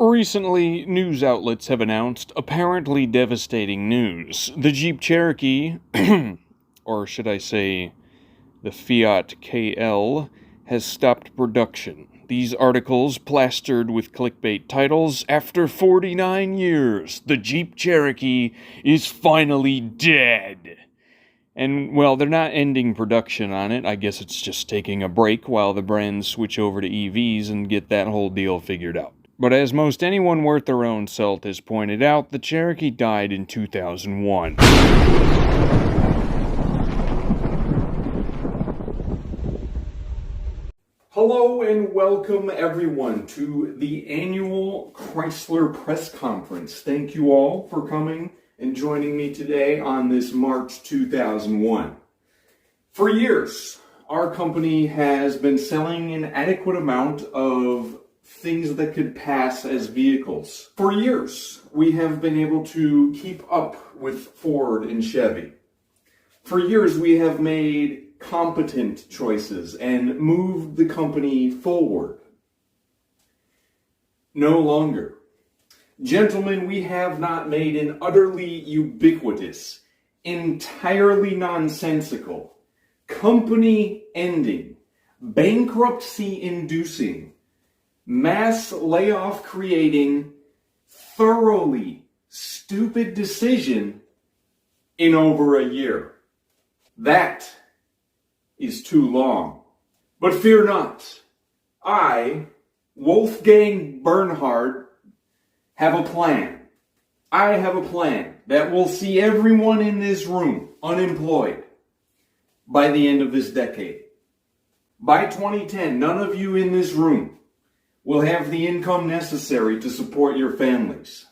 Recently, news outlets have announced apparently devastating news. The Jeep Cherokee, or should I say, the Fiat KL, has stopped production. These articles plastered with clickbait titles, "After 49 years, the Jeep Cherokee is finally dead." And, well, they're not ending production on it. I guess it's just taking a break while the brands switch over to EVs and get that whole deal figured out. But as most anyone worth their own salt has pointed out, the Cherokee died in 2001. Hello and welcome everyone to the annual Chrysler press conference. Thank you all for coming and joining me today on this March 2001. For years, our company has been selling an adequate amount of things that could pass as vehicles. For years, we have been able to keep up with Ford and Chevy. For years, we have made competent choices and moved the company forward. No longer. Gentlemen, we have not made an utterly ubiquitous, entirely nonsensical, company-ending, bankruptcy-inducing, mass layoff creating, thoroughly stupid decision in over a year. That is too long. But fear not. I, Wolfgang Bernhard, have a plan. I have a plan that will see everyone in this room unemployed by the end of this decade. By 2010, none of you in this room will have the income necessary to support your families.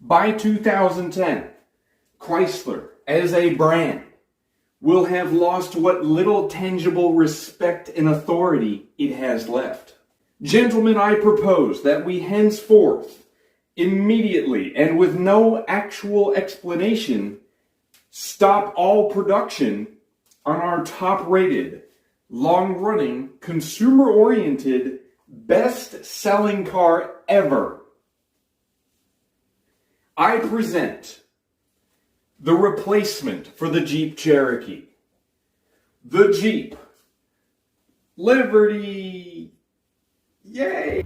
By 2010, Chrysler, as a brand, will have lost what little tangible respect and authority it has left. Gentlemen, I propose that we henceforth, immediately and with no actual explanation, stop all production on our top-rated, long-running, consumer-oriented, best-selling car ever. I present the replacement for the Jeep Cherokee. The Jeep Liberty. Yay!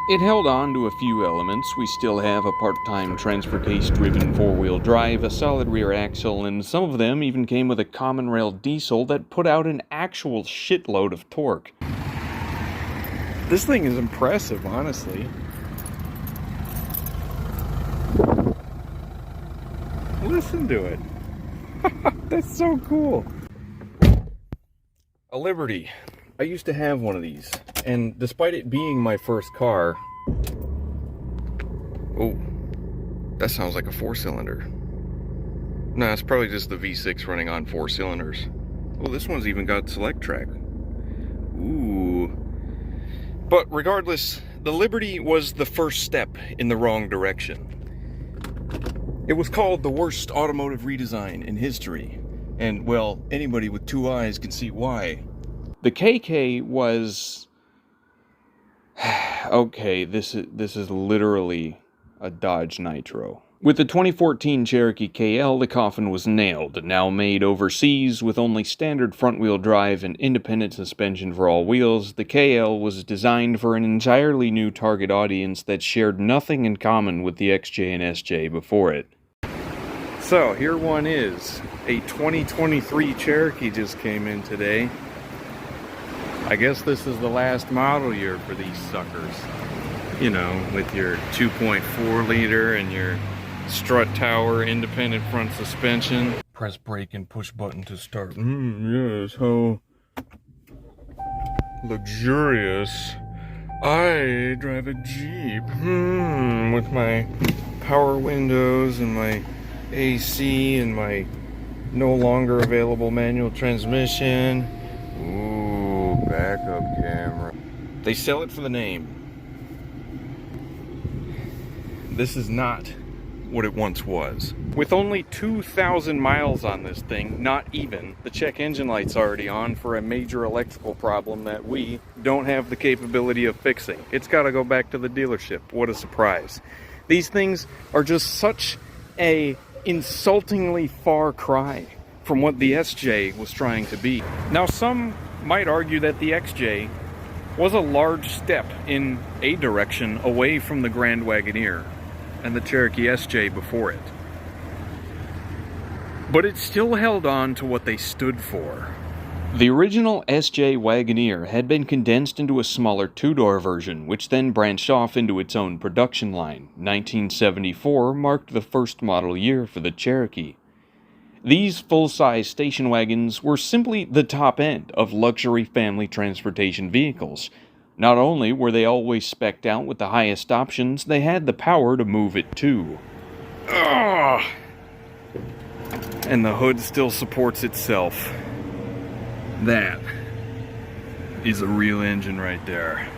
It held on to a few elements. We still have a part-time transfer case-driven four-wheel drive, a solid rear axle, and some of them even came with a common rail diesel that put out an actual shitload of torque. This thing is impressive, honestly. Listen to it. That's so cool. A Liberty. I used to have one of these, and despite it being my first car... Oh, that sounds like a four-cylinder. No, it's probably just the V6 running on four cylinders. Oh, this one's even got select track. Ooh. But regardless, the Liberty was the first step in the wrong direction. It was called the worst automotive redesign in history, and, well, anybody with two eyes can see why. The KK was... Okay, this is literally a Dodge Nitro. With the 2014 Cherokee KL, the coffin was nailed, now made overseas with only standard front-wheel drive and independent suspension for all wheels. The KL was designed for an entirely new target audience that shared nothing in common with the XJ and SJ before it. So, here one is. A 2023 Cherokee just came in today. I guess this is the last model year for these suckers. You know, with your 2.4 liter and your strut tower independent front suspension. Press brake and push button to start. Yes, how luxurious. I drive a Jeep. With my power windows and my AC and my no longer available manual transmission. Ooh, backup camera. They sell it for the name. This is not what it once was. With only 2,000 miles on this thing, not even, the check engine light's already on for a major electrical problem that we don't have the capability of fixing. It's got to go back to the dealership. What a surprise. These things are just such a insultingly far cry from what the SJ was trying to be. Now, some might argue that the XJ was a large step in a direction away from the Grand Wagoneer and the Cherokee SJ before it. But it still held on to what they stood for. The original SJ Wagoneer had been condensed into a smaller two-door version, which then branched off into its own production line. 1974 marked the first model year for the Cherokee. These full-size station wagons were simply the top end of luxury family transportation vehicles. Not only were they always spec'd out with the highest options, they had the power to move it too. Ugh. And the hood still supports itself. That is a real engine right there.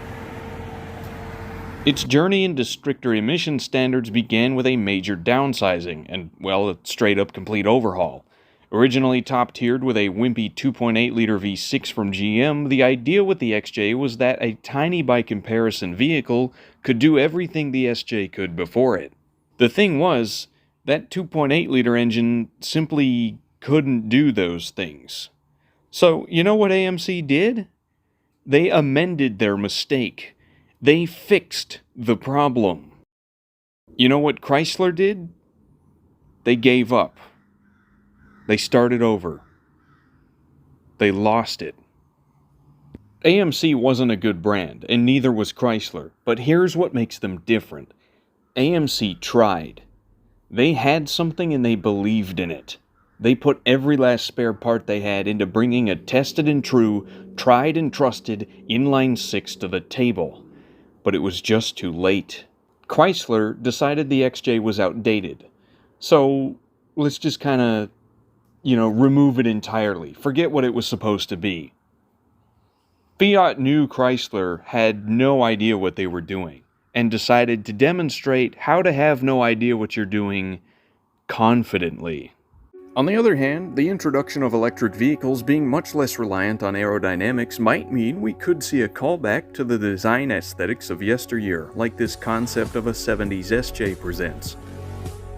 Its journey into stricter emission standards began with a major downsizing and, well, a straight-up complete overhaul. Originally top-tiered with a wimpy 2.8-liter V6 from GM, the idea with the XJ was that a tiny-by-comparison vehicle could do everything the SJ could before it. The thing was, that 2.8-liter engine simply couldn't do those things. So, you know what AMC did? They amended their mistake. They fixed the problem. You know what Chrysler did? They gave up. They started over. They lost it. AMC wasn't a good brand, and neither was Chrysler, but here's what makes them different. AMC tried. They had something and they believed in it. They put every last spare part they had into bringing a tested and true, tried and trusted inline six to the table. But it was just too late. Chrysler decided the XJ was outdated. So let's just kind of, remove it entirely. Forget what it was supposed to be. Fiat knew Chrysler had no idea what they were doing and decided to demonstrate how to have no idea what you're doing confidently. On the other hand, the introduction of electric vehicles being much less reliant on aerodynamics might mean we could see a callback to the design aesthetics of yesteryear, like this concept of a 70s SJ presents.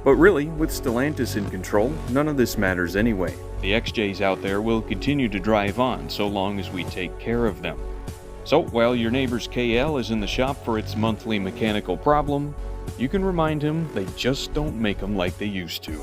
But really, with Stellantis in control, none of this matters anyway. The XJs out there will continue to drive on so long as we take care of them. So, while your neighbor's KL is in the shop for its monthly mechanical problem, you can remind him they just don't make them like they used to.